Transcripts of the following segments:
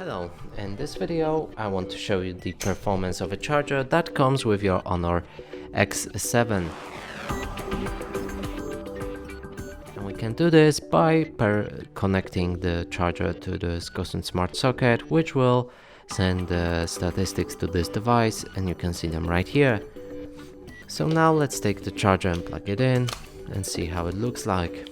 Hello, in this video I want to show you the performance of a charger that comes with your Honor X7. And we can do this by connecting the charger to this custom smart socket, which will send the statistics to this device, and you can see them right here. So now let's take the charger and plug it in and see how it looks like.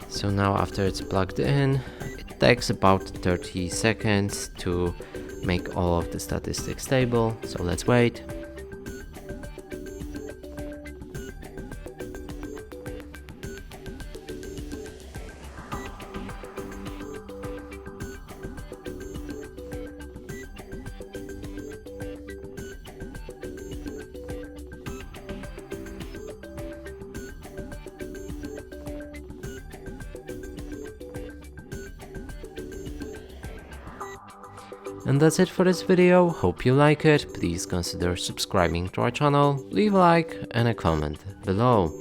So now after it's plugged in, it takes about 30 seconds to make all of the statistics stable, so let's wait. And that's it for this video. Hope you like it. Please consider subscribing to our channel, leave a like and a comment below.